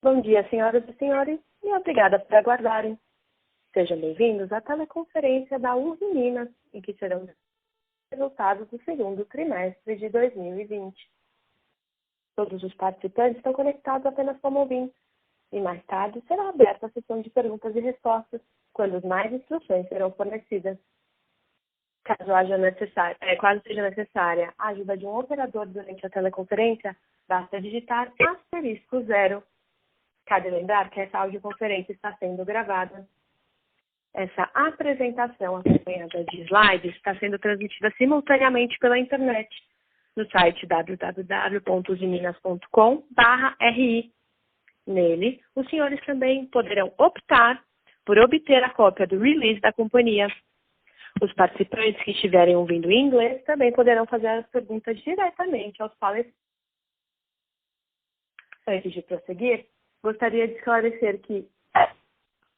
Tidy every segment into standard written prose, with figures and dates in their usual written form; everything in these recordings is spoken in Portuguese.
Bom dia, senhoras e senhores, e obrigada por aguardarem. Sejam bem-vindos à teleconferência da USE Minas, em que serão resultados do segundo trimestre de 2020. Todos os participantes estão conectados apenas como ouvintes, e mais tarde será aberta a sessão de perguntas e respostas, quando mais instruções serão fornecidas. Caso seja necessária a ajuda de um operador durante a teleconferência, basta digitar *0. Cabe lembrar que essa audioconferência está sendo gravada. Essa apresentação acompanhada de slides está sendo transmitida simultaneamente pela internet, no site www.useminas.com/ri. Nele, os senhores também poderão optar por obter a cópia do release da companhia. Os participantes que estiverem ouvindo em inglês também poderão fazer as perguntas diretamente aos palestrantes. Antes de prosseguir, gostaria de esclarecer que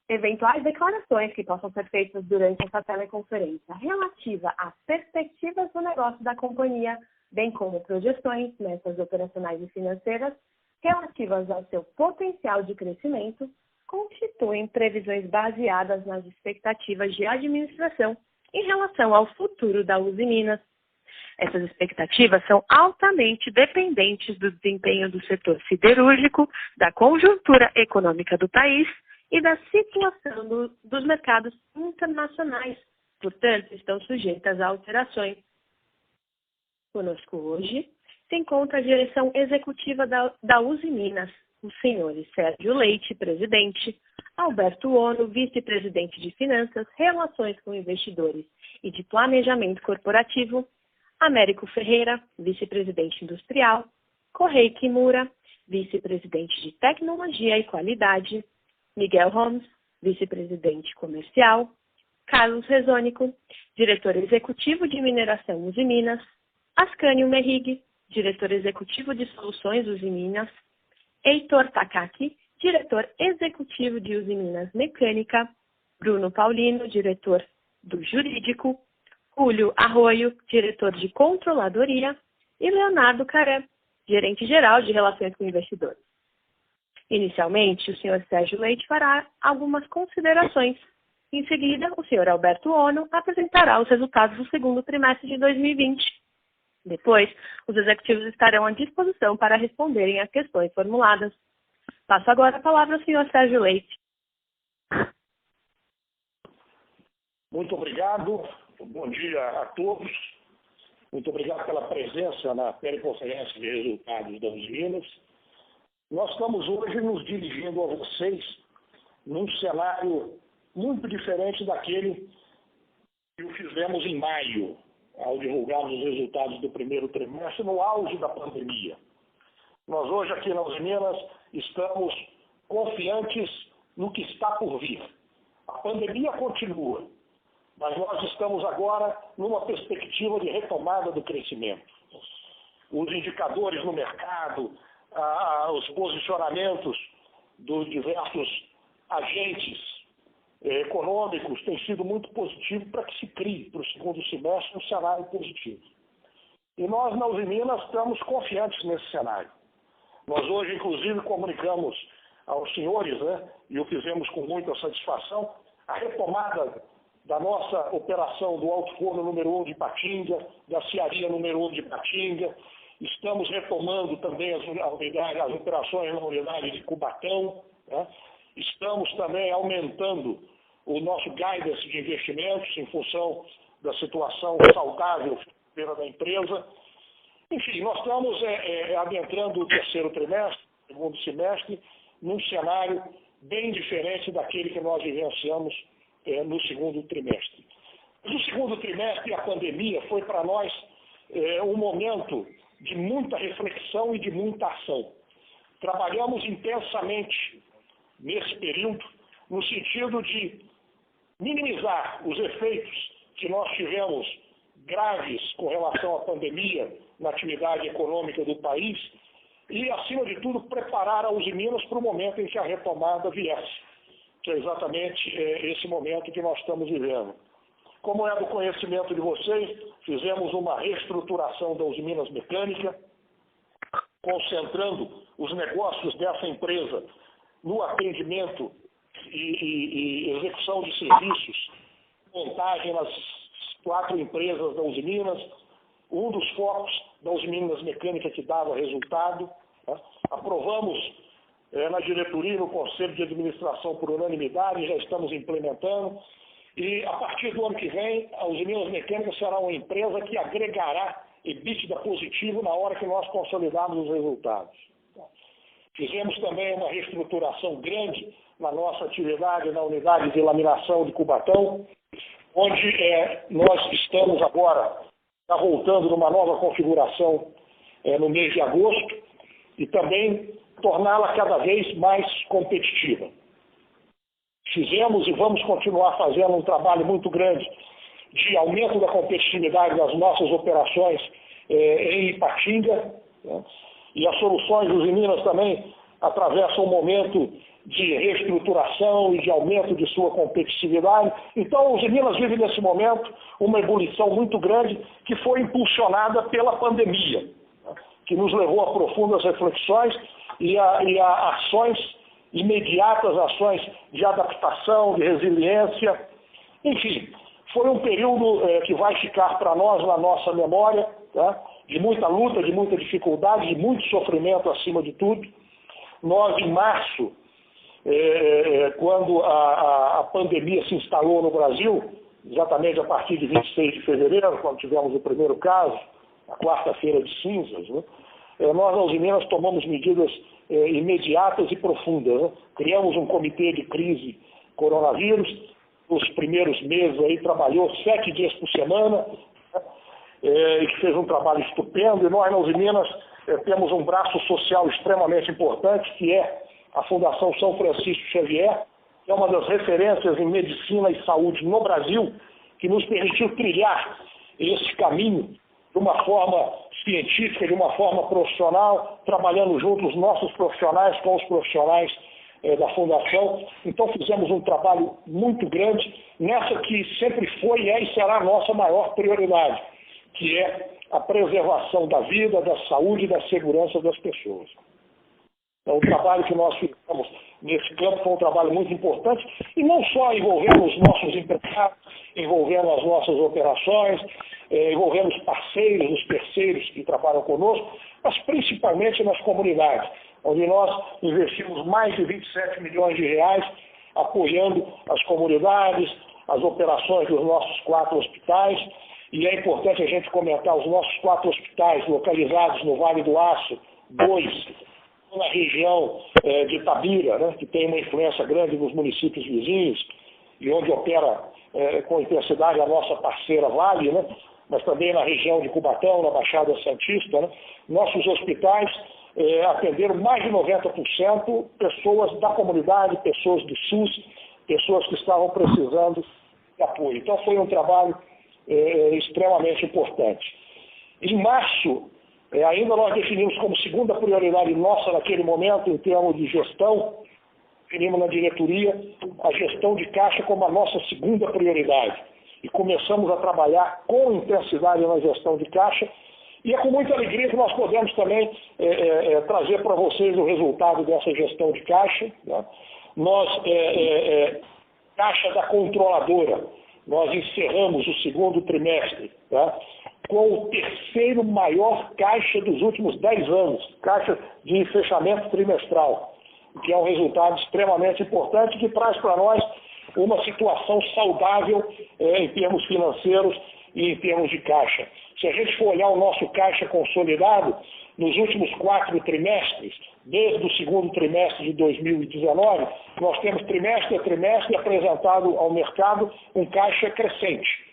eventuais declarações que possam ser feitas durante essa teleconferência relativa às perspectivas do negócio da companhia, bem como projeções, metas operacionais e financeiras relativas ao seu potencial de crescimento, constituem previsões baseadas nas expectativas de administração em relação ao futuro da Uzi Minas. Essas expectativas são altamente dependentes do desempenho do setor siderúrgico, da conjuntura econômica do país e da situação dos mercados internacionais. Portanto, estão sujeitas a alterações. Conosco hoje se encontra a direção executiva da Uzi Minas, os senhores Sérgio Leite, presidente, Alberto Ono, vice-presidente de Finanças, Relações com Investidores e de Planejamento Corporativo, Américo Ferreira, vice-presidente industrial, Kohei Kimura, vice-presidente de Tecnologia e Qualidade, Miguel Holmes, vice-presidente comercial, Carlos Rezônico, diretor executivo de Mineração Uzi Minas, Ascânio Merrig, diretor executivo de Soluções Uzi Minas, Heitor Takaki, diretor executivo de Uzi Minas Mecânica, Bruno Paulino, diretor do Jurídico, Júlio Arroio, diretor de Controladoria, e Leonardo Caré, gerente-geral de Relações com Investidores. Inicialmente, o senhor Sérgio Leite fará algumas considerações. Em seguida, o senhor Alberto Ono apresentará os resultados do segundo trimestre de 2020. Depois, os executivos estarão à disposição para responderem às questões formuladas. Passo agora a palavra ao senhor Sérgio Leite. Muito obrigado. Bom dia a todos. Muito obrigado pela presença na teleconferência de resultados da Uzi Minas. Nós estamos hoje nos dirigindo a vocês num cenário muito diferente daquele que o fizemos em maio, ao divulgarmos os resultados do primeiro trimestre, no auge da pandemia. Nós hoje aqui na Uzi Minas estamos confiantes no que está por vir. A pandemia continua, mas nós estamos agora numa perspectiva de retomada do crescimento. Os indicadores no mercado, os posicionamentos dos diversos agentes econômicos têm sido muito positivos para que se crie para o segundo semestre um cenário positivo. E nós, na Uzi Minas, estamos confiantes nesse cenário. Nós hoje, inclusive, comunicamos aos senhores, e o fizemos com muita satisfação, a retomada da nossa operação do Alto Forno número 1 de Ipatinga, da Cearia número 1 de Ipatinga. Estamos retomando também as operações na unidade de Cubatão. Estamos também aumentando o nosso guidance de investimentos em função da situação saudável financeira da empresa. Enfim, nós estamos adentrando o terceiro trimestre, segundo semestre, num cenário bem diferente daquele que nós vivenciamos no segundo trimestre. No segundo trimestre, a pandemia foi para nós um momento de muita reflexão e de muita ação. Trabalhamos intensamente nesse período, no sentido de minimizar os efeitos que nós tivemos graves com relação à pandemia na atividade econômica do país e, acima de tudo, preparar a Uzi Minas para o momento em que a retomada viesse, que é exatamente esse momento que nós estamos vivendo. Como é do conhecimento de vocês, fizemos uma reestruturação da Uzi Minas Mecânica, concentrando os negócios dessa empresa no atendimento e execução de serviços, montagem nas 4 empresas da Uzi Minas, um dos focos da Uzi Minas Mecânica que dava resultado. Tá? Aprovamos na diretoria e no Conselho de Administração por unanimidade, já estamos implementando. E a partir do ano que vem, a Uzi Minas Mecânica será uma empresa que agregará EBITDA positivo na hora que nós consolidarmos os resultados. Fizemos também uma reestruturação grande na nossa atividade na unidade de laminação de Cubatão, onde nós estamos agora voltando numa nova configuração no mês de agosto e também torná-la cada vez mais competitiva. Fizemos e vamos continuar fazendo um trabalho muito grande de aumento da competitividade das nossas operações em Ipatinga, né? E as soluções dos Minas também atravessam um momento de reestruturação e de aumento de sua competitividade. Então, os Minas vivem nesse momento uma ebulição muito grande que foi impulsionada pela pandemia, né? Que nos levou a profundas reflexões e a ações imediatas, ações de adaptação, de resiliência. Enfim, foi um período que vai ficar para nós na nossa memória, tá? De muita luta, de muita dificuldade, de muito sofrimento acima de tudo. Nós, em março, quando a pandemia se instalou no Brasil, exatamente a partir de 26 de fevereiro, quando tivemos o primeiro caso, a quarta-feira de cinzas, né? Nós, na Uzi Minas, tomamos medidas imediatas e profundas, né? Criamos um comitê de crise coronavírus. Nos primeiros meses aí trabalhou 7 dias por semana, né? E que fez um trabalho estupendo. E nós, na Uzi Minas, temos um braço social extremamente importante, que é a Fundação São Francisco Xavier, que é uma das referências em medicina e saúde no Brasil, que nos permitiu trilhar esse caminho de uma forma científica, de uma forma profissional, trabalhando junto os nossos profissionais com os profissionais da Fundação. Então fizemos um trabalho muito grande nessa que sempre foi, e será a nossa maior prioridade, que é a preservação da vida, da saúde e da segurança das pessoas. Então, o trabalho que nós fizemos nesse campo foi um trabalho muito importante, e não só envolvendo os nossos empregados, envolvendo as nossas operações, envolvendo os parceiros, os terceiros que trabalham conosco, mas principalmente nas comunidades, onde nós investimos mais de 27 milhões de reais apoiando as comunidades, as operações dos nossos 4 hospitais. E é importante a gente comentar os nossos 4 hospitais localizados no Vale do Aço, 2 na região de Itabira, né, que tem uma influência grande nos municípios vizinhos e onde opera com intensidade a nossa parceira Vale, né, mas também na região de Cubatão, na Baixada Santista. Né, nossos hospitais atenderam mais de 90% pessoas da comunidade, pessoas do SUS, pessoas que estavam precisando de apoio. Então foi um trabalho extremamente importante. Em março, ainda nós definimos como segunda prioridade nossa naquele momento, em termos de gestão, definimos na diretoria a gestão de caixa como a nossa segunda prioridade. E começamos a trabalhar com intensidade na gestão de caixa, e é com muita alegria que nós podemos também trazer para vocês o resultado dessa gestão de caixa. Né? Nós, caixa da controladora, nós encerramos o segundo trimestre, tá? Com o terceiro maior caixa dos últimos 10 anos, caixa de fechamento trimestral, que é um resultado extremamente importante que traz para nós uma situação saudável em termos financeiros e em termos de caixa. Se a gente for olhar o nosso caixa consolidado, nos últimos 4 trimestres, desde o segundo trimestre de 2019, nós temos trimestre a trimestre apresentado ao mercado um caixa crescente.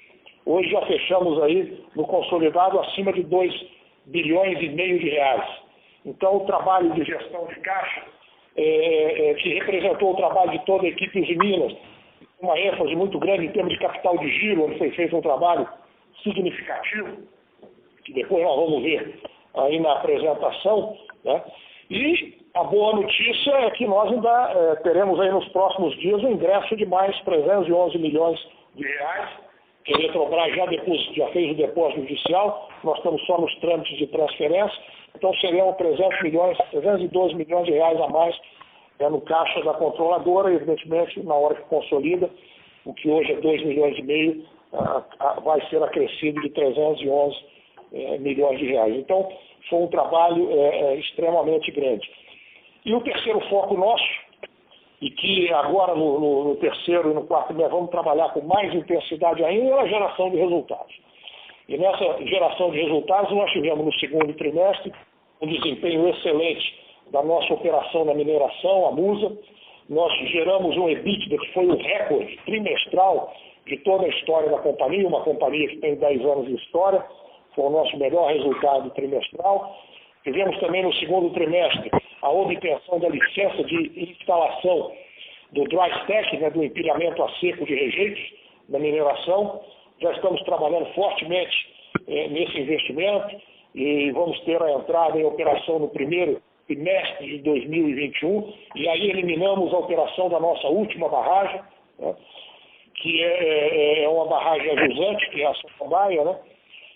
Hoje já fechamos aí no consolidado acima de 2,5 bilhões de reais. Então o trabalho de gestão de caixa, que representou o trabalho de toda a equipe de Minas, uma ênfase muito grande em termos de capital de giro, onde foi feito um trabalho significativo, que depois nós vamos ver aí na apresentação, né? E a boa notícia é que nós ainda teremos aí nos próximos dias o ingresso de mais 311 milhões de reais, que a Eletrobras já fez o depósito judicial, nós estamos só nos trâmites de transferência, então serão 312 milhões de reais a mais no caixa da controladora, evidentemente, na hora que consolida, o que hoje é 2,5 milhões, vai ser acrescido de 311 milhões de reais. Então, foi um trabalho extremamente grande. E o terceiro foco nosso, e que agora no terceiro e no quarto mês vamos trabalhar com mais intensidade ainda, é a geração de resultados. E nessa geração de resultados nós tivemos no segundo trimestre um desempenho excelente da nossa operação na mineração, a Musa. Nós geramos um EBITDA que foi o recorde trimestral de toda a história da companhia, uma companhia que tem 10 anos de história, foi o nosso melhor resultado trimestral. Tivemos também no segundo trimestre a obtenção da licença de instalação do dry stack, do empilhamento a seco de rejeitos da mineração. Já estamos trabalhando fortemente nesse investimento e vamos ter a entrada em operação no primeiro trimestre de 2021, e aí eliminamos a operação da nossa última barragem, que é uma barragem ajusante, que é a Samambaia,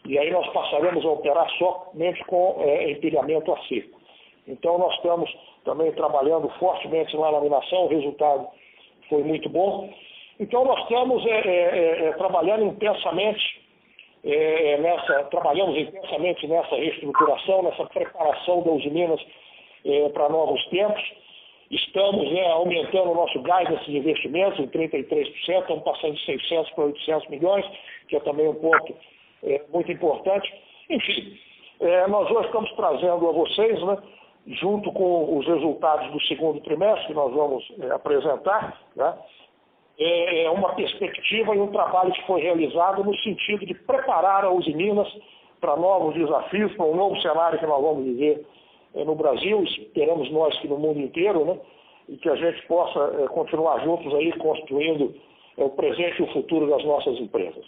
e aí nós passaremos a operar somente com empilhamento a seco. Então nós estamos também trabalhando fortemente na laminação, o resultado foi muito bom. Então nós estamos trabalhando intensamente nessa reestruturação, nessa preparação da Usiminas para novos tempos. Estamos aumentando o nosso guidance de investimentos em 33%, estamos passando de 600 para 800 milhões, que é também um ponto muito importante. Enfim, nós hoje estamos trazendo a vocês, junto com os resultados do segundo trimestre que nós vamos apresentar, uma perspectiva e um trabalho que foi realizado no sentido de preparar a Usiminas para novos desafios, para um novo cenário que nós vamos viver no Brasil, esperamos nós que no mundo inteiro, e que a gente possa continuar juntos aí construindo o presente e o futuro das nossas empresas.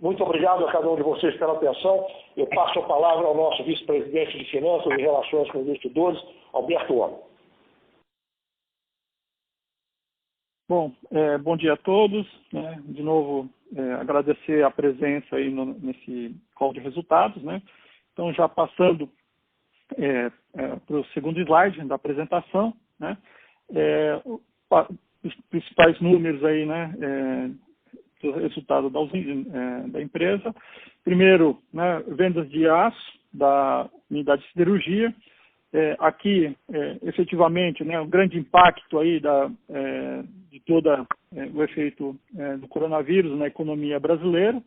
Muito obrigado a cada um de vocês pela atenção. Eu passo a palavra ao nosso vice-presidente de Finanças e Relações com Investidores, Alberto Homem. Bom, bom dia a todos. De novo, agradecer a presença aí nesse call de resultados. Então, já passando para o segundo slide da apresentação, os principais números aí, do resultado da empresa. Primeiro, vendas de aço da unidade de siderurgia. Aqui, efetivamente, o grande impacto aí de todo o efeito do coronavírus na economia brasileira,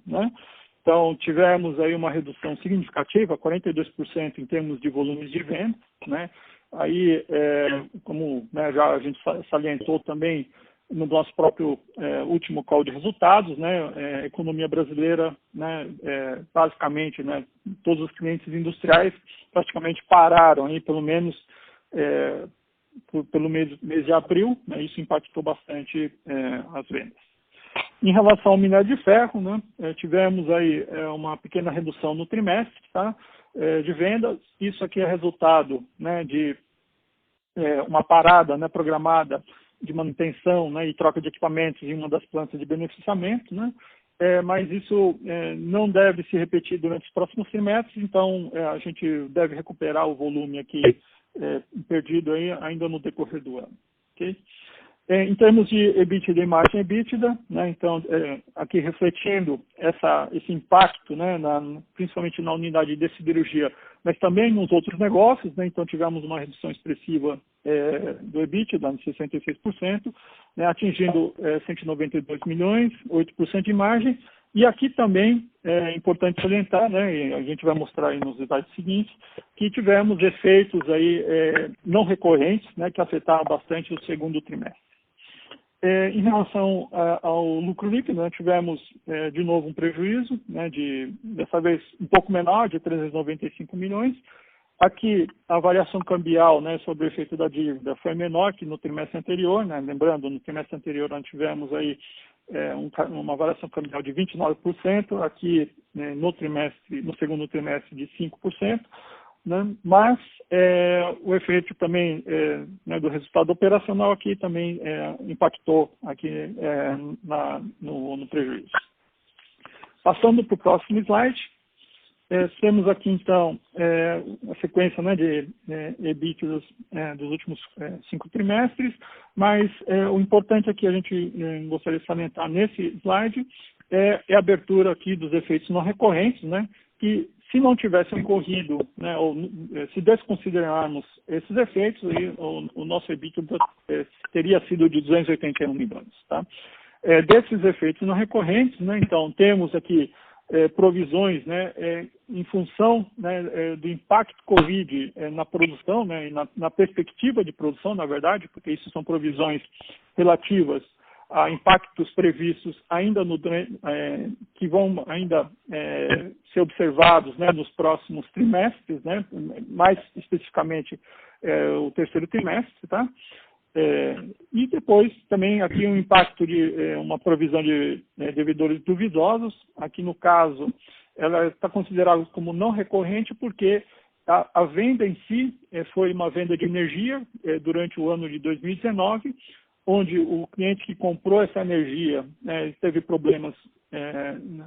Então, tivemos aí uma redução significativa, 42% em termos de volumes de venda, Aí, como já a gente salientou também no nosso próprio último call de resultados, a economia brasileira, basicamente, todos os clientes industriais praticamente pararam aí, pelo menos pelo mês de abril, isso impactou bastante as vendas. Em relação ao minério de ferro, tivemos aí uma pequena redução no trimestre, de vendas. Isso aqui é resultado de uma parada programada de manutenção e troca de equipamentos em uma das plantas de beneficiamento, mas isso não deve se repetir durante os próximos trimestres, então a gente deve recuperar o volume aqui perdido aí ainda no decorrer do ano. Okay? Em termos de EBITDA e margem EBITDA, então aqui refletindo esse impacto, principalmente na unidade de siderurgia, mas também nos outros negócios, então tivemos uma redução expressiva do EBITDA, de 66%, atingindo 192 milhões, 8% de margem, e aqui também é importante salientar, e a gente vai mostrar aí nos detalhes seguintes, que tivemos efeitos aí não recorrentes, que afetaram bastante o segundo trimestre. Em relação ao lucro líquido, tivemos de novo um prejuízo, dessa vez um pouco menor, de 395 milhões. Aqui a variação cambial sobre o efeito da dívida foi menor que no trimestre anterior, lembrando, no trimestre anterior nós tivemos aí uma variação cambial de 29%, aqui no segundo trimestre de 5%. Mas o efeito também do resultado operacional aqui também impactou aqui no prejuízo. Passando para o próximo slide, Temos aqui, então, a sequência, né, de EBIT dos últimos 5 trimestres, mas o importante aqui a gente gostaria de salientar nesse slide é a abertura aqui dos efeitos não recorrentes, né, que se não tivessem ocorrido, né, ou se desconsiderarmos esses efeitos, aí, o nosso EBIT teria sido de 281 milhões. Tá? Desses efeitos não recorrentes, né, então, temos aqui provisões, né, em função, né, do impacto Covid na produção, né, e na perspectiva de produção, na verdade, porque isso são provisões relativas a impactos previstos ainda que vão ainda ser observados, né, nos próximos trimestres, né, mais especificamente o terceiro trimestre, tá? E depois também aqui um impacto de uma provisão de devedores duvidosos. Aqui no caso, ela está considerada como não recorrente porque a venda em si foi uma venda de energia durante o ano de 2019, onde o cliente que comprou essa energia teve problemas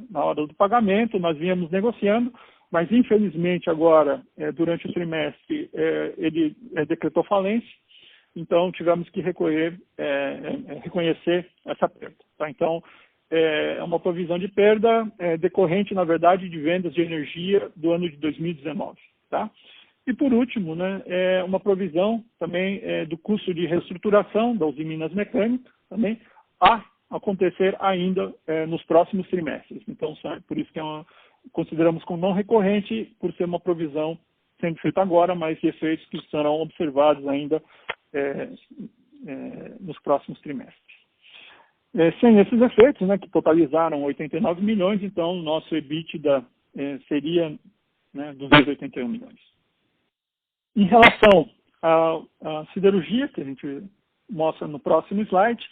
na hora do pagamento, nós viemos negociando, mas infelizmente agora, durante o trimestre, ele decretou falência. Então, tivemos que reconhecer essa perda. Tá? Então, é uma provisão de perda decorrente, na verdade, de vendas de energia do ano de 2019. Tá? E, por último, né, é uma provisão também do custo de reestruturação da Usiminas Mecânica, também a acontecer ainda nos próximos trimestres. Então, por isso que consideramos como não recorrente, por ser uma provisão sendo feita agora, mas efeitos que serão observados ainda nos próximos trimestres. Sem esses efeitos, né, que totalizaram 89 milhões, então o nosso EBITDA seria 281 milhões. Em relação à siderurgia, que a gente mostra no próximo slide,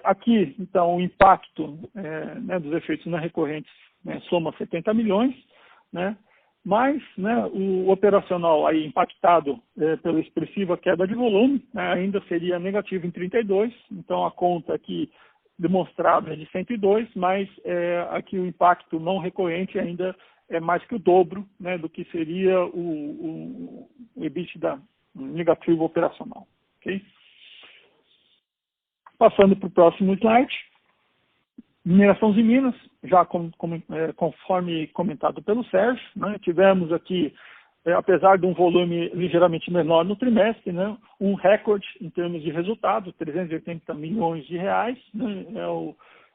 aqui, então, o impacto dos efeitos não recorrentes soma 70 milhões, né? Mas, né, o operacional aí impactado pela expressiva queda de volume, né, ainda seria negativo em 32, então a conta aqui demonstrada é de 102, mas aqui o impacto não recorrente ainda é mais que o dobro, né, do que seria o EBITDA negativo operacional. Okay? Passando para o próximo slide. Mineração de Minas, já conforme comentado pelo Sérgio, né, tivemos aqui, apesar de um volume ligeiramente menor no trimestre, né, um recorde em termos de resultado, 380 milhões de reais, né,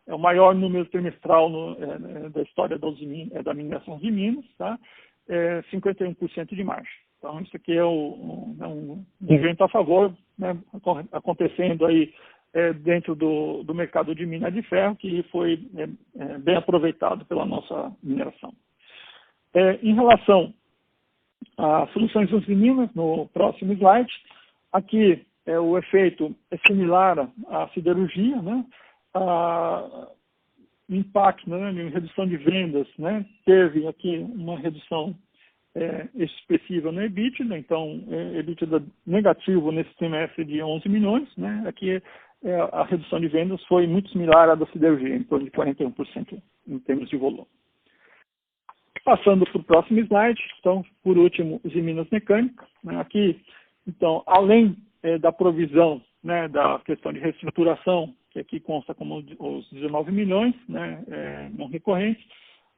é o maior número trimestral da história da mineração de Minas, tá, 51% de margem. Então, isso aqui é um evento a favor, né, acontecendo aí dentro do mercado de mina de ferro, que foi bem aproveitado pela nossa mineração. Em relação a soluções de minas, no próximo slide, aqui o efeito é similar à siderurgia, né? O impacto, né, em redução de vendas, né, teve aqui uma redução expressiva no EBITDA, então EBITDA negativo nesse trimestre de 11 milhões, né? Aqui a redução de vendas foi muito similar à da siderurgia, em torno de 41% em termos de volume. Passando para o próximo slide, então, por último, os Minas Mecânica. Né, aqui, então, além da provisão, né, da questão de reestruturação, que aqui consta como os 19 milhões, né, não recorrentes,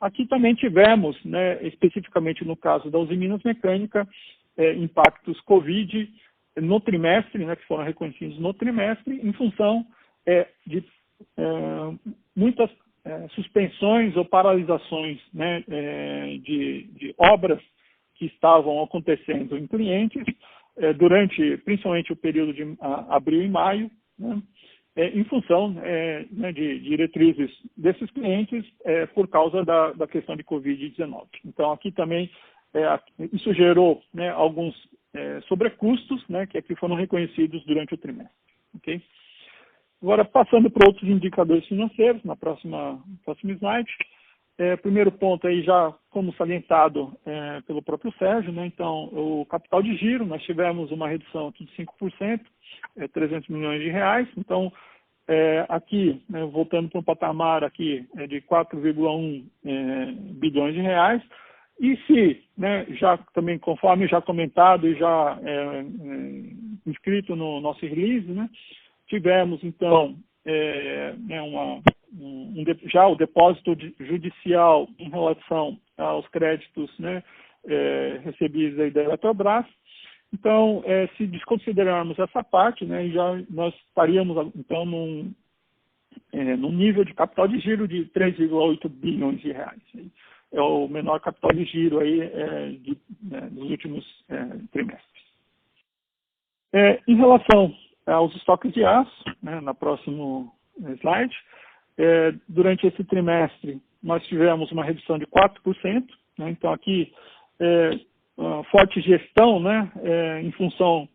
aqui também tivemos, né, especificamente no caso da Usiminas Mecânica, impactos Covid no trimestre, né, que foram reconhecidos no trimestre, em função de muitas suspensões ou paralisações, né, de obras que estavam acontecendo em clientes durante, principalmente, o período de abril e maio, né, em função né, de diretrizes desses clientes por causa da questão de Covid-19. Então, aqui também isso gerou, né, alguns sobrecustos, né, que aqui foram reconhecidos durante o trimestre. Okay? Agora, passando para outros indicadores financeiros, no próximo slide. Primeiro ponto aí, já como salientado pelo próprio Sérgio, né, então, o capital de giro, nós tivemos uma redução aqui de 5%, 300 milhões de reais. Então, aqui, né, voltando para um patamar aqui de 4,1 bilhões de reais, E se, né, já também conforme já comentado e já inscrito no nosso release, né, tivemos então já o depósito judicial em relação aos créditos, né, recebidos aí da Eletrobras. Então, se desconsiderarmos essa parte, né, nós estaríamos então num nível de capital de giro de 3,8 bilhões de reais. É o menor capital de giro aí dos últimos trimestres. Em relação aos estoques de aço, né, no próximo slide, durante esse trimestre nós tivemos uma redução de 4%, né, então aqui forte gestão, né, em função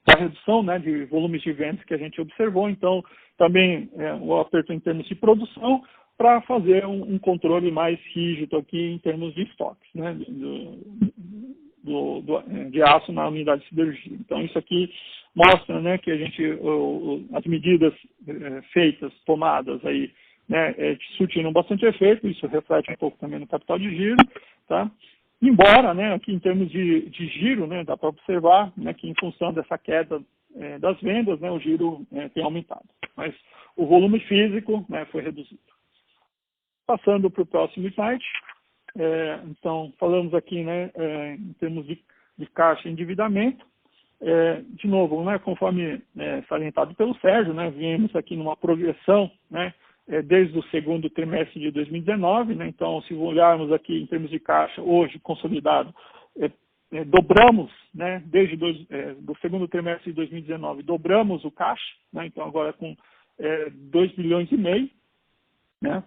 da redução, né, de volumes de vendas que a gente observou, então também o aperto em termos de produção para fazer um controle mais rígido aqui em termos de estoques, né, de aço na unidade de siderurgia. Então isso aqui mostra, né, que a gente as medidas feitas, tomadas aí, né, surtiram bastante efeito. Isso reflete um pouco também no capital de giro, tá? Embora, né, aqui em termos de giro, né, dá para observar, né, que em função dessa queda das vendas, né, o giro tem aumentado, mas o volume físico, né, foi reduzido. Passando para o próximo slide, então falamos aqui, né, em termos de caixa e endividamento. De novo, né, conforme salientado pelo Sérgio, né, viemos aqui numa progressão, né, desde o segundo trimestre de 2019, né, então se olharmos aqui em termos de caixa, hoje consolidado, dobramos, né, desde do segundo trimestre de 2019, dobramos o caixa, né, então agora com 2 bilhões e meio, né,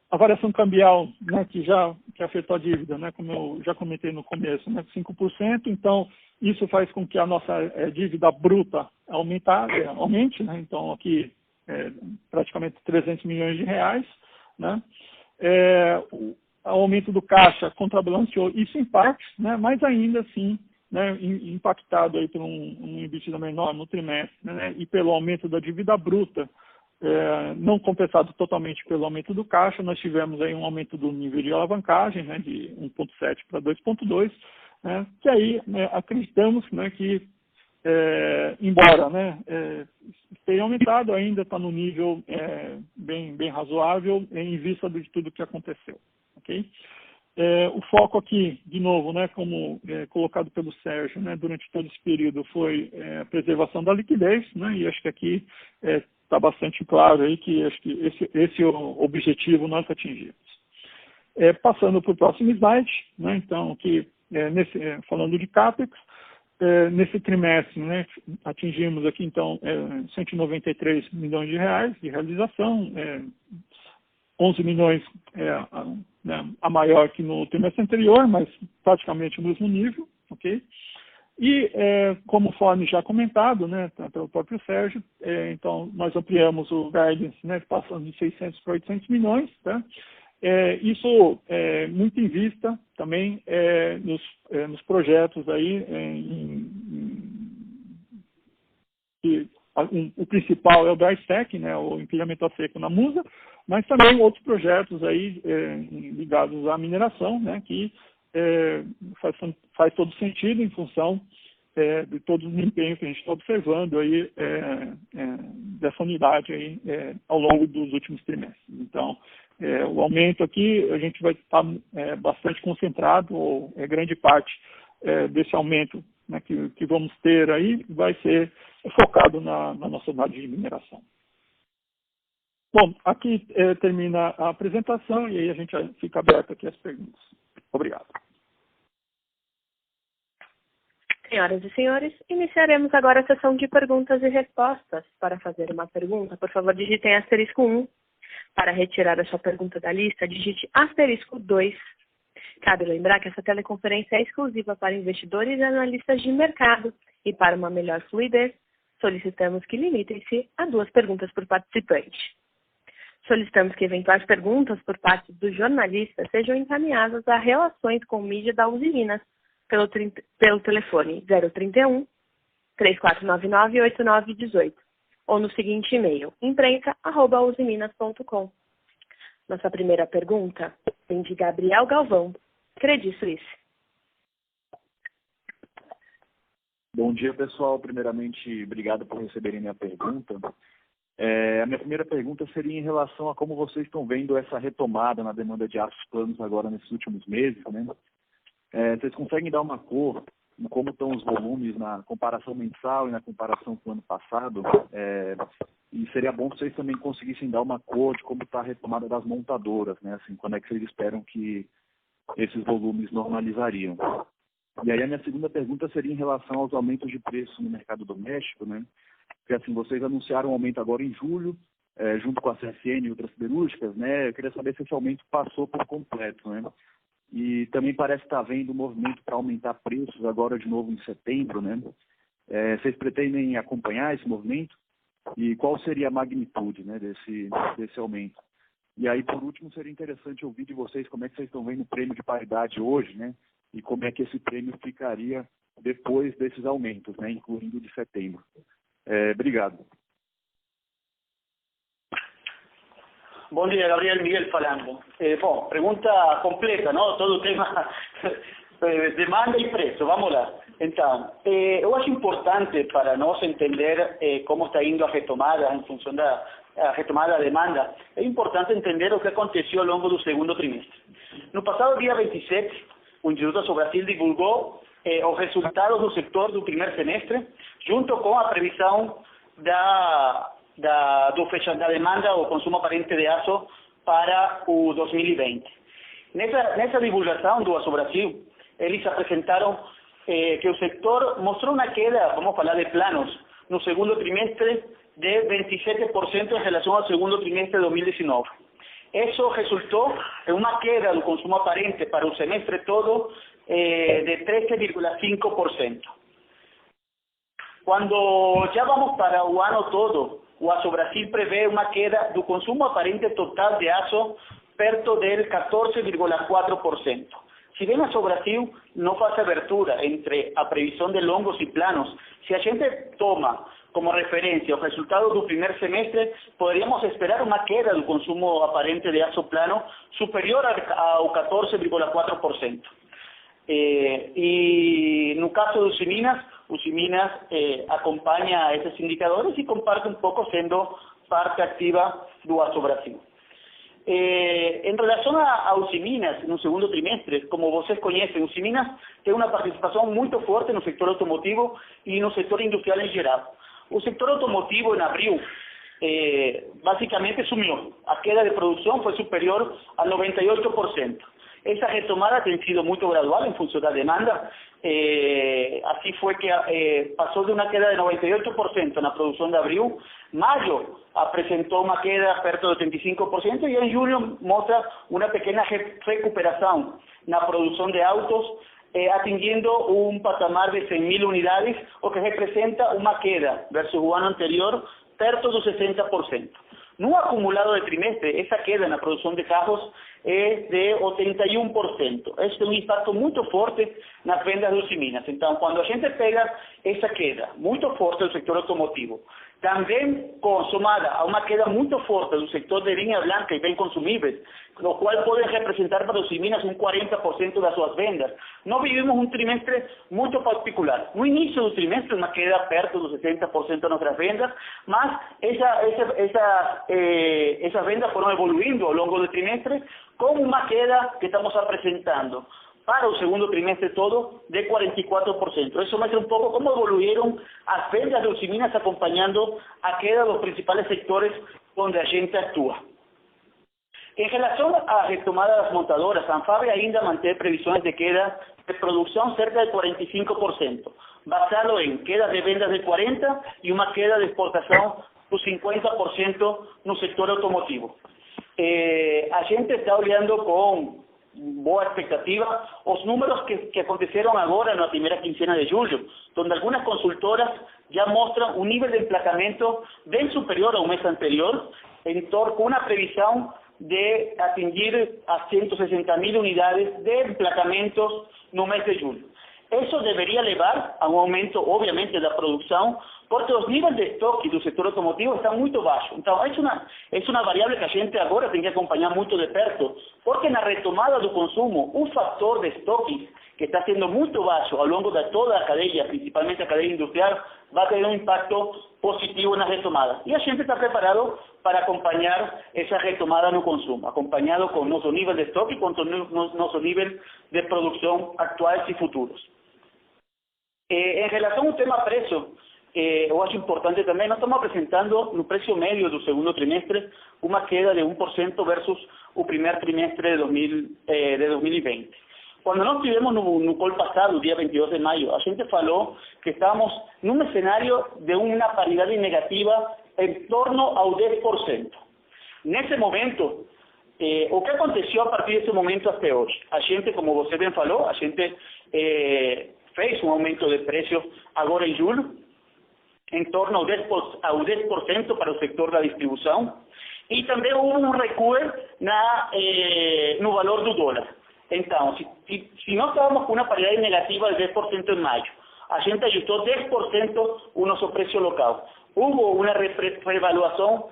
a variação cambial, né, que afetou a dívida, né, como eu já comentei no começo, né, 5%, então isso faz com que a nossa dívida bruta aumente, né, então aqui praticamente 300 milhões de reais, né, o aumento do caixa contrabalanceou isso em parte, né, mas ainda assim, né, impactado aí por um EBITDA menor no trimestre, né, e pelo aumento da dívida bruta, não compensado totalmente pelo aumento do caixa, nós tivemos aí um aumento do nível de alavancagem, né, de 1,7 para 2,2, né, que aí, né, acreditamos, né, que embora, né, tenha aumentado, ainda está no nível bem razoável em vista de tudo que aconteceu. Okay? O foco aqui, de novo, né, como colocado pelo Sérgio, né, durante todo esse período, foi a preservação da liquidez, né, e acho que aqui está bastante claro aí que acho que esse objetivo nós atingimos. Passando para o próximo slide, né, então, aqui, falando de CAPEX, nesse trimestre, né, atingimos aqui, então, 193 milhões de reais de realização, 11 milhões a maior que no trimestre anterior, mas praticamente no mesmo nível, ok? E, conforme já comentado, né, pelo próprio Sérgio, então, nós ampliamos o guidance, né, passando de 600 para 800 milhões, tá? Isso muito em vista também nos projetos aí, o principal é o dry stack, né, o empilhamento a seco na Musa, mas também outros projetos aí ligados à mineração, né, que faz todo sentido em função de todo o desempenho que a gente está observando aí dessa unidade aí ao longo dos últimos trimestres. Então, o aumento aqui, a gente vai estar bastante concentrado, ou grande parte desse aumento, né, que vamos ter aí vai ser focado na nossa unidade de mineração. Bom, aqui termina a apresentação e aí a gente fica aberto aqui às perguntas. Obrigado. Senhoras e senhores, iniciaremos agora a sessão de perguntas e respostas. Para fazer uma pergunta, por favor, digitem asterisco 1. Para retirar a sua pergunta da lista, digite asterisco 2. Cabe lembrar que essa teleconferência é exclusiva para investidores e analistas de mercado e para uma melhor fluidez, solicitamos que limitem-se a 2 perguntas por participante. Solicitamos que eventuais perguntas por parte dos jornalistas sejam encaminhadas a relações com mídia da Uzi Minas pelo telefone 031 3499 8918 ou no seguinte e-mail imprensa@usiminas.com. Nossa primeira pergunta vem de Gabriel Galvão, Credit Suisse. Bom dia, pessoal. Primeiramente, obrigado por receberem minha pergunta. A minha primeira pergunta seria em relação a como vocês estão vendo essa retomada na demanda de aços planos agora nesses últimos meses, né? Vocês conseguem dar uma cor em como estão os volumes na comparação mensal e na comparação com o ano passado? E seria bom se vocês também conseguissem dar uma cor de como está a retomada das montadoras, né? Assim, quando é que vocês esperam que esses volumes normalizariam? E aí a minha segunda pergunta seria em relação aos aumentos de preço no mercado doméstico, né? Porque assim, vocês anunciaram um aumento agora em julho, junto com a CSN e outras siderúrgicas, né? Eu queria saber se esse aumento passou por completo, né? E também parece estar havendo um movimento para aumentar preços agora de novo em setembro, né? Vocês pretendem acompanhar esse movimento? E qual seria a magnitude, né, desse aumento? E aí, por último, seria interessante ouvir de vocês como é que vocês estão vendo o prêmio de paridade hoje, né? E como é que esse prêmio ficaria depois desses aumentos, né, incluindo de setembro. Obrigado. Bom dia, Gabriel. Miguel falando. Bom, pergunta completa, não? Todo o tema demanda e preço. Vamos lá. Então, eu acho importante para nós entender como está indo a retomada em função da retomada da demanda. É importante entender o que aconteceu ao longo do segundo trimestre. No passado dia 27, o Instituto Aço Brasil divulgou os resultados do setor do primeiro semestre, junto com a previsão da demanda ou consumo aparente de aço para o 2020. Nessa divulgação do Aço Brasil, eles apresentaram que o sector mostrou uma queda, vamos falar de planos, no segundo trimestre de 27% em relação ao segundo trimestre de 2019. Isso resultou em uma queda do consumo aparente para o semestre todo de 13,5%. Quando já vamos para o ano todo, o Aço Brasil prevê uma queda do consumo aparente total de aço perto del 14,4%. Si bien Aço Brasil não faz abertura entre a previsão de longos e planos, se a gente toma como referência os resultados do primeiro semestre, poderíamos esperar uma queda do consumo aparente de aço plano superior ao 14,4%. E no caso do Usiminas, Usiminas acompanha esses indicadores e comparte um pouco sendo parte ativa do Aço Brasil. Em relação a Usiminas, no segundo trimestre, como vocês conhecem, Usiminas tem uma participação muito forte no setor automotivo e no setor industrial em geral. O setor automotivo em abril basicamente sumiu. A queda de produção foi superior a 98%. Essa retomada tem sido muito gradual em função da demanda. Assim foi que passou de uma queda de 98% na produção de abril. Maio apresentou uma queda perto de 85% e em julho mostra uma pequena recuperação na produção de autos, atingindo um patamar de 100.000 unidades, o que representa uma queda versus o ano anterior perto dos 60%. No acumulado de trimestre, essa queda na produção de carros é de 81%. Este é um impacto muito forte nas vendas de Usiminas. Então, quando a gente pega essa queda muito forte do setor automotivo, também somada a uma queda muito forte do setor de linha blanca e bens consumíveis, o qual pode representar para Usiminas 40% das suas vendas, nós vivimos um trimestre muito particular. No início do trimestre, uma queda perto dos 60% das nossas vendas, mas essas vendas foram evoluindo ao longo do trimestre, com uma queda que estamos apresentando para o segundo trimestre todo de 44%. Isso mostra um pouco como evoluíram as vendas de Usiminas acompanhando a queda dos principais sectores onde a gente atua. Em relação à retomada das montadoras, a Anfavea ainda mantém previsões de queda de produção cerca de 45%, basado em queda de vendas de 40% e uma queda de exportação dos 50% no setor automotivo. A gente está olhando com boa expectativa os números que aconteceram agora na primeira quincena de julho, onde algumas consultoras já mostram um nível de emplacamento bem superior ao mês anterior, com uma previsão de atingir as 160.000 unidades de emplacamentos no mês de julho. Eso debería levar a un aumento, obviamente, da produção, porque os níveis de estoque do setor automotivo estão muito baixos. Então, é uma variável que a gente agora tem que acompanhar muito de perto, porque na retomada do consumo, o fator de estoque, que está sendo muito baixo ao longo de toda a cadeia, principalmente a cadeia industrial, vai ter um impacto positivo na retomada. E a gente está preparado para acompanhar essa retomada no consumo, acompanhado com nosso nível de estoque e com nosso nível de produção atuais e futuros. Em relação ao tema preço, eu acho importante também, nós estamos apresentando no preço médio do segundo trimestre uma queda de 1% versus o primeiro trimestre de 2020. Quando nós tivemos no call passado, dia 22 de maio, a gente falou que estávamos num cenário de uma paridade negativa em torno ao 10%. Nesse momento, o que aconteceu a partir desse momento até hoje? A gente, como você bem falou, a gente fez um aumento de preços agora em julho, em torno ao 10% para o setor da distribuição, e também houve um recuo no valor do dólar. Então, se nós estávamos com uma paridade negativa de 10% em maio, a gente ajustou 10% o nosso preço local. Houve uma revaluação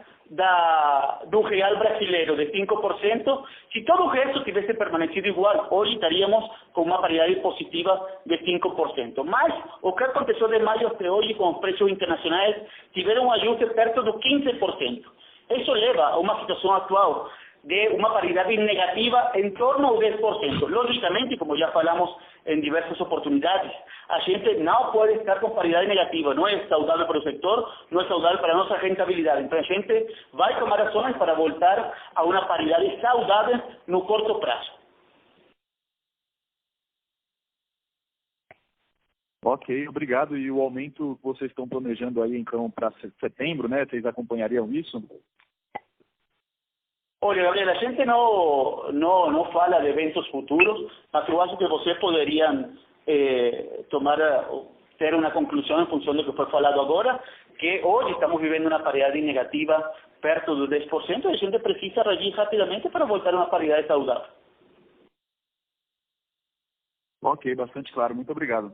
do real brasileiro de 5%. Se todo o resto tivesse permanecido igual, hoje estaríamos com uma paridade positiva de 5%. Mas o que aconteceu de maio até hoje com os preços internacionais tiveram um ajuste perto do 15%. Isso leva a uma situação atual de uma paridade negativa em torno ao 10%. Logicamente, como já falamos em diversas oportunidades, a gente não pode estar com paridade negativa. Não é saudável para o setor, não é saudável para a nossa rentabilidade. Então, a gente vai tomar ações para voltar a uma paridade saudável no curto prazo. Ok, obrigado. E o aumento que vocês estão planejando aí, então, para setembro, né? Vocês acompanhariam isso? Olha, Gabriel, a gente não fala de eventos futuros, mas eu acho que vocês poderiam ter uma conclusão em função do que foi falado agora, que hoje estamos vivendo uma paridade negativa perto do 10%, e a gente precisa reagir rapidamente para voltar a uma paridade saudável. Ok, bastante claro. Muito obrigado.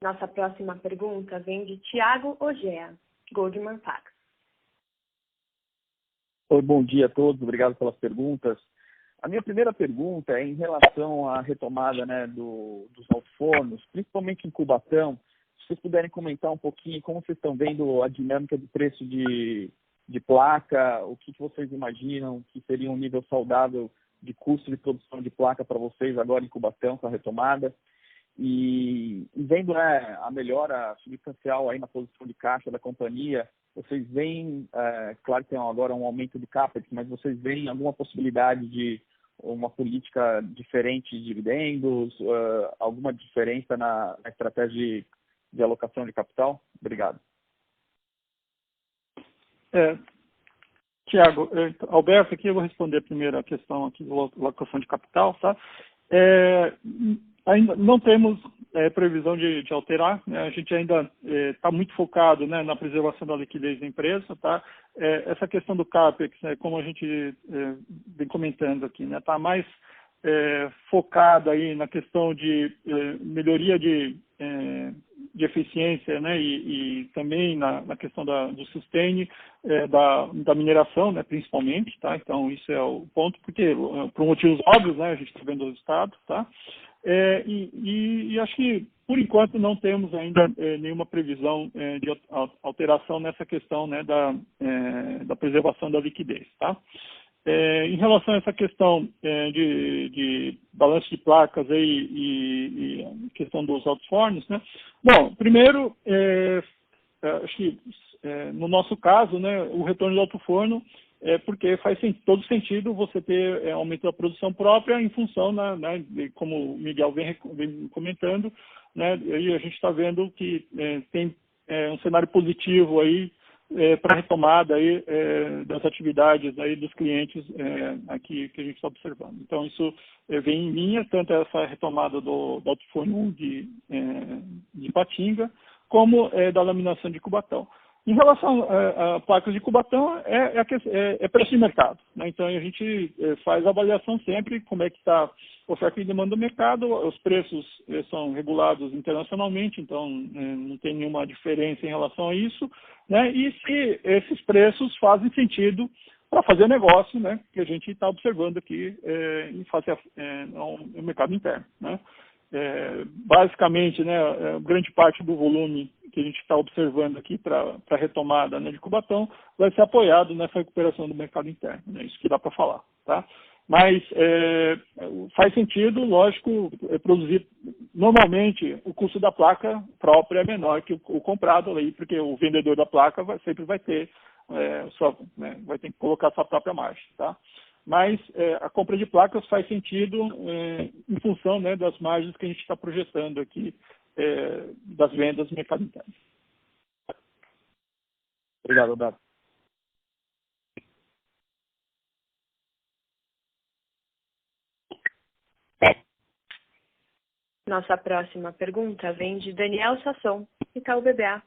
Nossa próxima pergunta vem de Thiago Ogea, Goldman Sachs. Oi, bom dia a todos, obrigado pelas perguntas. A minha primeira pergunta é em relação à retomada, né, dos alto-fornos, principalmente em Cubatão. Se vocês puderem comentar um pouquinho como vocês estão vendo a dinâmica do preço de placa, o que vocês imaginam que seria um nível saudável de custo de produção de placa para vocês agora em Cubatão, com a retomada. E vendo, né, a melhora substancial aí na posição de caixa da companhia, vocês veem, claro que tem agora um aumento de CAPEX, mas vocês veem alguma possibilidade de uma política diferente de dividendos, alguma diferença na estratégia de alocação de capital? Obrigado. Tiago, Alberto, aqui eu vou responder primeiro a questão aqui da alocação de capital, tá? Ainda não temos previsão de alterar, né? A gente ainda está muito focado, né, na preservação da liquidez da empresa, tá? Essa questão do CAPEX, né, como a gente vem comentando aqui, né, está mais focado aí na questão de melhoria de eficiência, né, e também na questão do sustain, da mineração, né, principalmente, tá? Então isso é o ponto, porque por motivos óbvios, né, a gente está vendo os resultados, tá? E acho que, por enquanto, não temos ainda nenhuma previsão de alteração nessa questão, né, da preservação da liquidez, tá? Em relação a essa questão de balanço de placas aí, e questão dos altos fornos, né? Bom, primeiro, acho que no nosso caso, né, o retorno do alto forno porque faz todo sentido você ter aumento da produção própria em função, né, como o Miguel vem comentando, né, e a gente está vendo que tem um cenário positivo aí para a retomada aí, das atividades aí dos clientes aqui que a gente está observando. Então, isso vem em linha, tanto essa retomada do alto forno de Ipatinga, como da laminação de Cubatão. Em relação a placas de Cubatão, é preço de mercado, né? Então, a gente faz a avaliação sempre, como é que está oferta e demanda do mercado, os preços são regulados internacionalmente, então não tem nenhuma diferença em relação a isso, né? E se esses preços fazem sentido para fazer negócio, né, que a gente está observando aqui no mercado interno, né? Basicamente, né, grande parte do volume que a gente está observando aqui para a retomada, né, de Cubatão vai ser apoiado nessa recuperação do mercado interno, né? Isso que dá para falar, tá? Mas faz sentido, lógico, produzir. Normalmente, o custo da placa própria é menor que o comprado aí, porque o vendedor da placa sempre vai ter vai ter que colocar sua própria margem, tá? Mas a compra de placas faz sentido em função, né, das margens que a gente está projetando aqui das vendas do mercado interno. Obrigado, Roberto. Nossa próxima pergunta vem de Daniel Sasson, Itaú BBA.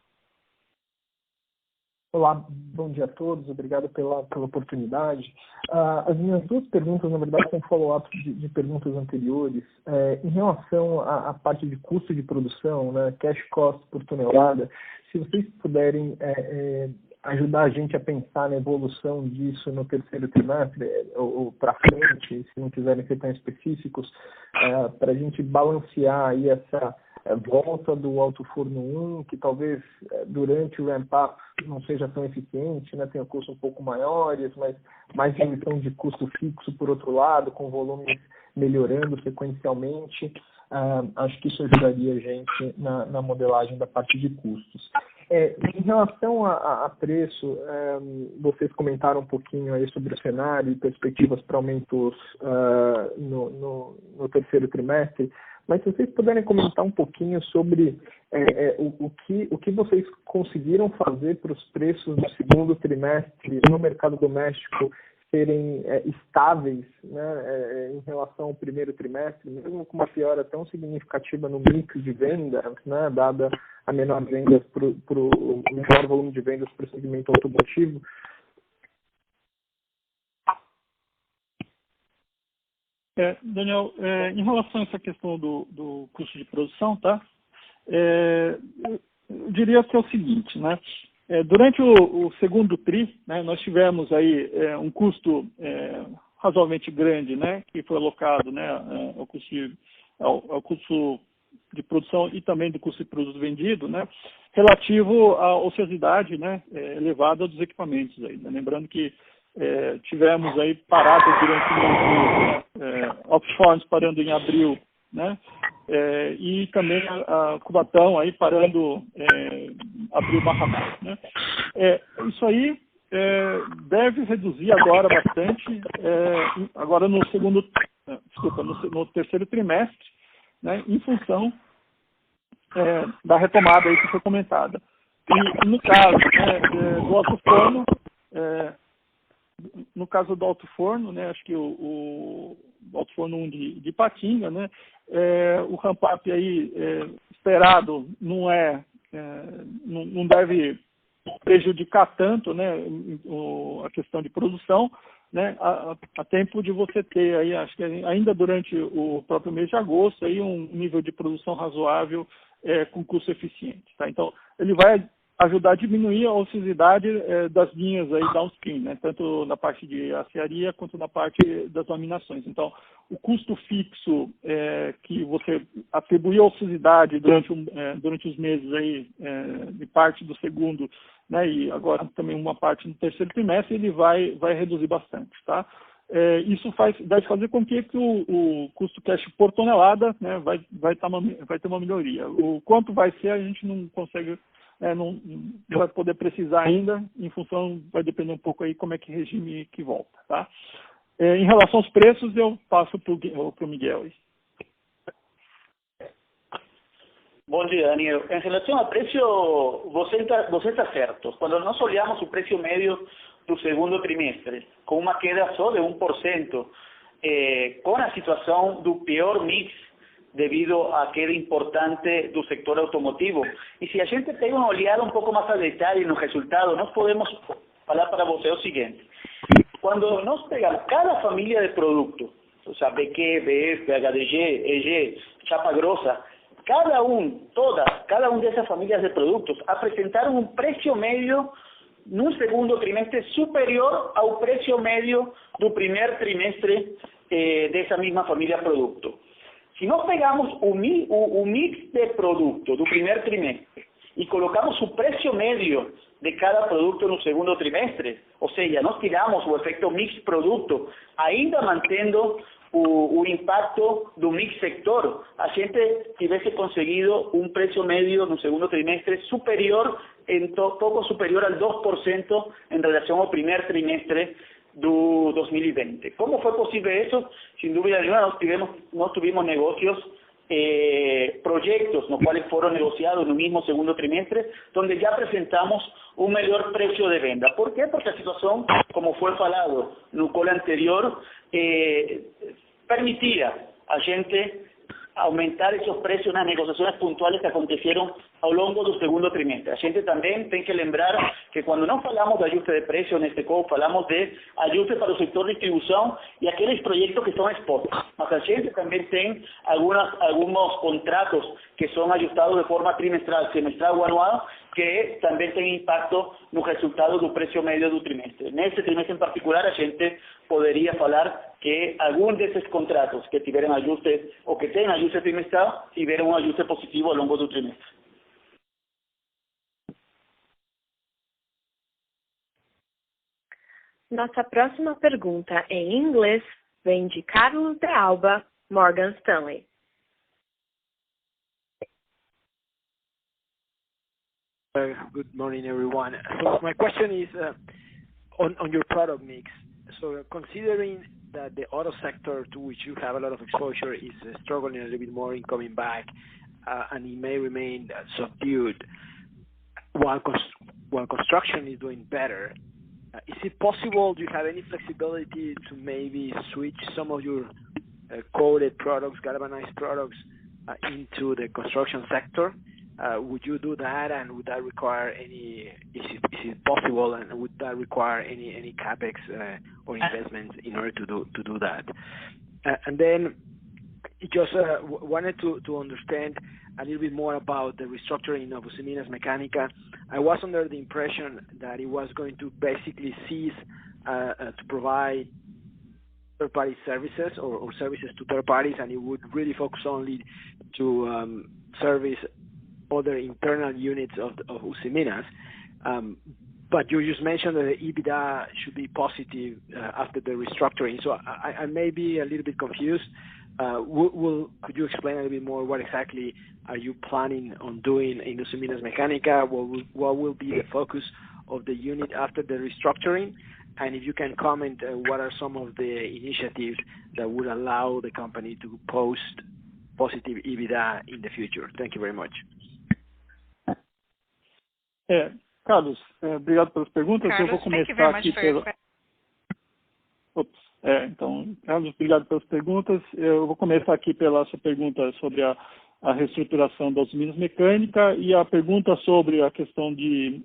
Olá, bom dia a todos, obrigado pela oportunidade. As minhas duas perguntas, na verdade, são follow-ups de perguntas anteriores. Em relação à parte de custo de produção, né, cash cost por tonelada, se vocês puderem ajudar a gente a pensar na evolução disso no terceiro trimestre, ou para frente, se não quiserem ser tão específicos, para a gente balancear aí essa volta do alto forno 1, que talvez durante o ramp-up não seja tão eficiente, né? Tenha custos um pouco maiores, mas mais redução de custo fixo por outro lado, com volumes melhorando sequencialmente. Acho que isso ajudaria a gente na modelagem da parte de custos. Em relação a preço, vocês comentaram um pouquinho aí sobre o cenário e perspectivas para aumentos no terceiro trimestre, mas se vocês puderem comentar um pouquinho sobre o que vocês conseguiram fazer para os preços do segundo trimestre no mercado doméstico serem estáveis, né, em relação ao primeiro trimestre, mesmo com uma piora tão significativa no mix de vendas, né, dada a menor vendas o menor volume de vendas para o segmento automotivo. Daniel, em relação a essa questão do custo de produção, tá? Eu diria que é o seguinte, né? Durante o segundo TRI, né, nós tivemos aí um custo razoavelmente grande, né, que foi alocado, né, ao custo de produção e também do custo de produto vendido, né, relativo à ociosidade, né, elevada dos equipamentos. Aí, né? Lembrando que tivemos aí paradas durante o mês, Oxford parando em abril, né? E também a Cubatão aí parando abril/maio, né? Isso aí deve reduzir agora bastante, agora no terceiro trimestre, né? Em função da retomada aí que foi comentada. E no caso do alto forno, no caso do alto forno, né, acho que o alto forno 1 de Ipatinga, né, o ramp-up aí esperado não deve prejudicar tanto, né, a questão de produção, né, a tempo de você ter aí, acho que ainda durante o próprio mês de agosto, aí um nível de produção razoável com custo eficiente, tá? Então, ele vai ajudar a diminuir a ociosidade das linhas aí downstream, né? Tanto na parte de aciaria quanto na parte das laminações. Então, o custo fixo que você atribuiu a ociosidade durante os meses aí, de parte do segundo, né? E agora também uma parte no terceiro trimestre, ele vai reduzir bastante, tá? Isso deve fazer com que o custo cash por tonelada, né, vai ter uma melhoria. O quanto vai ser, a gente não consegue, não vai poder precisar ainda, em função, vai depender um pouco aí como é que regime que volta, tá? Em relação aos preços, eu passo para o Miguel. Bom dia, Daniel. Em relação ao preço, você está certo. Quando nós olhamos o preço médio do segundo trimestre, com uma queda só de 1%, com a situação do pior mix devido à queda importante do sector automotivo. E se a gente tem uma olhada um pouco mais a detalhe nos resultados, nós podemos falar para você o seguinte: quando nós pegamos cada família de produto, ou seja, BQ, BF, HDG, EG, chapa grossa, cada uma dessas famílias de produtos apresentaram um preço médio no segundo trimestre superior ao preço médio do primeiro trimestre dessa mesma família de produto. Se nós pegamos o mix de produto do primeiro trimestre e colocamos o preço médio de cada produto no segundo trimestre, ou seja, nós tiramos o efeito mix produto, ainda mantendo o impacto do mix sector, a gente tivesse conseguido um preço médio no segundo trimestre superior, pouco superior al 2% em relação ao primeiro trimestre do 2020. Como foi possível isso? Sem dúvida nenhuma, nós tivemos negócios, projetos, nos quais foram negociados no mesmo segundo trimestre, onde já apresentamos um melhor preço de venda. Por quê? Porque a situação, como foi falado no call anterior, permitia a gente aumentar esses preços nas negociações pontuais que aconteceram ao longo do segundo trimestre. A gente também tem que lembrar que quando não falamos de ajuste de preço neste call, falamos de ajuste para o setor de distribuição e aqueles projetos que são spot. Mas a gente também tem alguns contratos que são ajustados de forma trimestral, semestral ou anual, que também tem impacto no resultado do preço médio do trimestre. Nesse trimestre em particular, a gente poderia falar que alguns desses contratos que tiveram ajuste ou que têm ajuste trimestral tiveram um ajuste positivo ao longo do trimestre. Nossa próxima pergunta em inglês vem de Carlos de Alba, Morgan Stanley. Good morning, everyone. So my question is on your product mix. So considering that the auto sector, to which you have a lot of exposure, is struggling a little bit more in coming back, and it may remain subdued, while construction is doing better, is it possible, do you have any flexibility to maybe switch some of your coated products, galvanized products, into the construction sector? Would you do that, and would that require is it possible, and would that require any capex or investments in order to do that? And then just wanted to understand a little bit more about the restructuring of Usiminas Mecánica. I was under the impression that it was going to basically cease to provide third-party services or services to third parties, and it would really focus only to service other internal units of Usiminas. But you just mentioned that the EBITDA should be positive after the restructuring. So I may be a little bit confused. Could you explain a little bit more what exactly are you planning on doing in Usiminas Mecánica? What will be the focus of the unit after the restructuring? And if you can comment, what are some of the initiatives that would allow the company to post positive EBITDA in the future? Thank you very much. Carlos, obrigado pelas perguntas. Eu vou começar aqui pela... Então, Carlos, obrigado pelas perguntas. Eu vou começar aqui pela sua pergunta sobre a reestruturação da Usiminas Mecânica e a pergunta sobre a questão de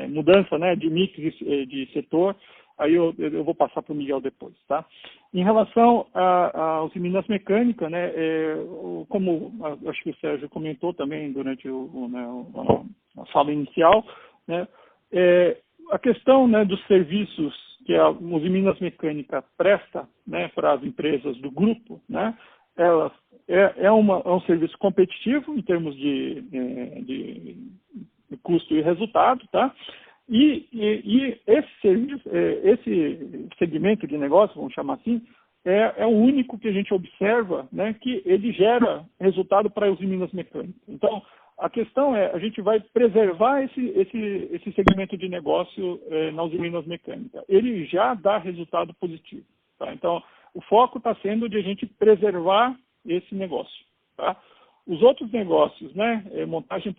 mudança, né, de mix de setor. Aí eu vou passar para o Miguel depois, tá? Em relação a Usiminas Mecânica, né, como acho que o Sérgio comentou também durante a fala inicial, né, a questão, né, dos serviços que a Usiminas Mecânica presta, né, para as empresas do grupo, né, ela é um serviço competitivo em termos de custo e resultado, tá? E esse serviço, esse segmento de negócio, vamos chamar assim, é o único que a gente observa, né, que ele gera resultado para a Usiminas Mecânica. Então, a questão é, a gente vai preservar esse segmento de negócio na Usiminas Mecânica. Ele já dá resultado positivo, tá? Então, o foco está sendo de a gente preservar esse negócio, tá? Os outros negócios, né, montagem,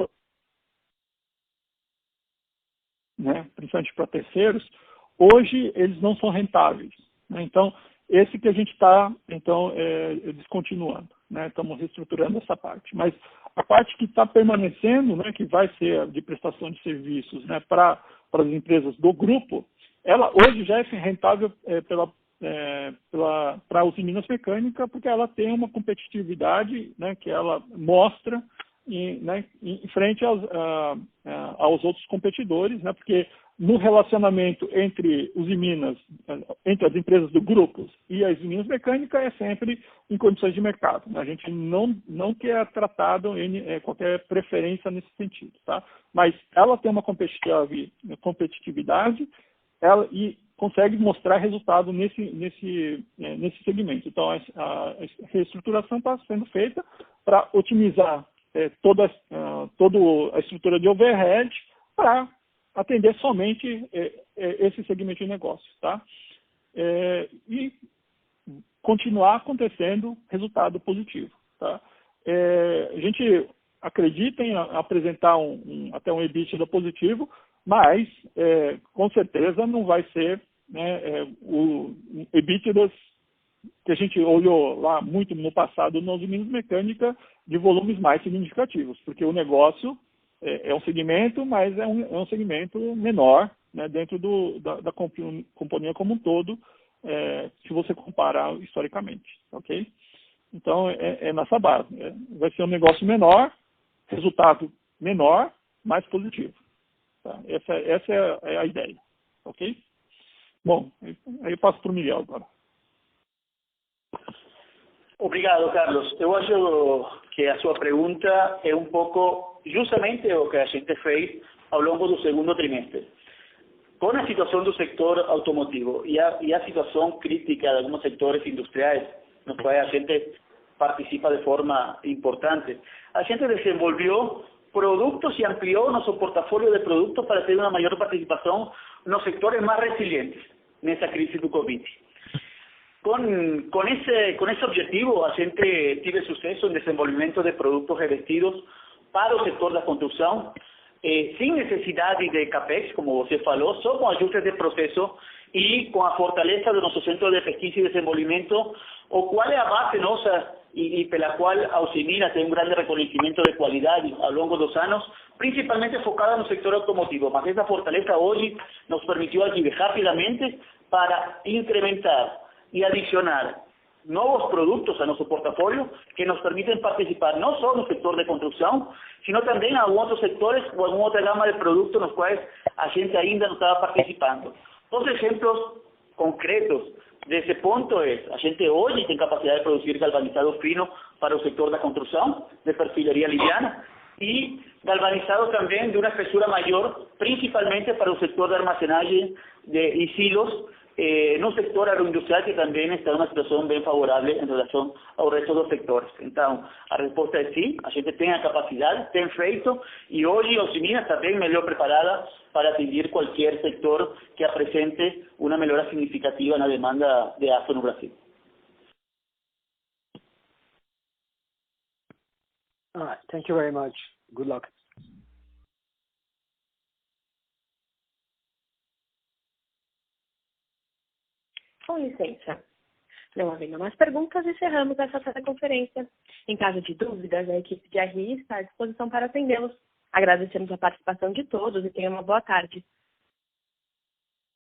né, principalmente para terceiros, hoje eles não são rentáveis, né? Então, esse que a gente está, então, descontinuando, né? Estamos reestruturando essa parte. Mas a parte que está permanecendo, né, que vai ser de prestação de serviços, né, para as empresas do grupo, ela hoje já é rentável para a Usiminas Mecânica, porque ela tem uma competitividade, né, que ela mostra em frente aos outros competidores, né, porque no relacionamento entre Usiminas, entre as empresas do grupo e a Usiminas Mecânica é sempre em condições de mercado. A gente não quer tratado em qualquer preferência nesse sentido, tá? Mas ela tem uma competitividade e consegue mostrar resultado nesse segmento. Então, a reestruturação está sendo feita para otimizar toda a estrutura de overhead para atender somente esse segmento de negócio, tá? E continuar acontecendo resultado positivo, tá? A gente acredita em apresentar até um EBITDA positivo, mas com certeza não vai ser, né, o EBITDA que a gente olhou lá muito no passado na Usiminas Mecânica de volumes mais significativos, porque o negócio é um segmento, mas é um segmento menor, né, dentro da companhia como um todo, se você comparar historicamente, ok? Então, é nessa base. Vai ser um negócio menor, resultado menor, mais positivo. Tá? Essa é a ideia, ok? Bom, aí eu passo para o Miguel agora. Obrigado, Carlos. Eu acho que a sua pergunta é um pouco justamente o que a gente fez ao longo do segundo trimestre. Com a situação do setor automotivo e a situação crítica de alguns setores industriais, nos quais a gente participa de forma importante, a gente desenvolveu produtos e ampliou nosso portafólio de produtos para ter uma maior participação nos sectores mais resilientes nessa crise do Covid. Com esse objetivo, a gente teve sucesso em desenvolvimento de produtos revestidos para o setor da construção, sem necessidade de CAPEX, como você falou, só com ajustes de processo e com a fortaleza do nosso Centro de Pesquisa e Desenvolvimento, o qual é a base nossa e pela qual a Usiminas tem um grande reconhecimento de qualidade ao longo dos anos, principalmente focada no setor automotivo. Mas essa fortaleza hoje nos permitiu agir rapidamente para incrementar e adicionar novos produtos a nosso portafólio que nos permitem participar não só no setor de construção, sino também em alguns outros setores ou alguma outra gama de produtos nos quais a gente ainda não estava participando. Os exemplos concretos desse ponto a gente hoje tem capacidade de produzir galvanizado fino para o setor da construção, de perfilaria liviana, e galvanizado também de uma espessura maior, principalmente para o setor de armazenagem e silos, no sector agroindustrial, que também está em uma situação bem favorável em relação ao resto dos sectores. Então, a resposta é sim, a gente tem a capacidade, tem feito, e hoje a Usiminas está bem melhor preparada para atender qualquer setor que apresente uma melhora significativa na demanda de aço no Brasil. All right, thank you very much. Good luck. Com licença. Não havendo mais perguntas, encerramos essa teleconferência. Em caso de dúvidas, a equipe de RI está à disposição para atendê-los. Agradecemos a participação de todos e tenham uma boa tarde.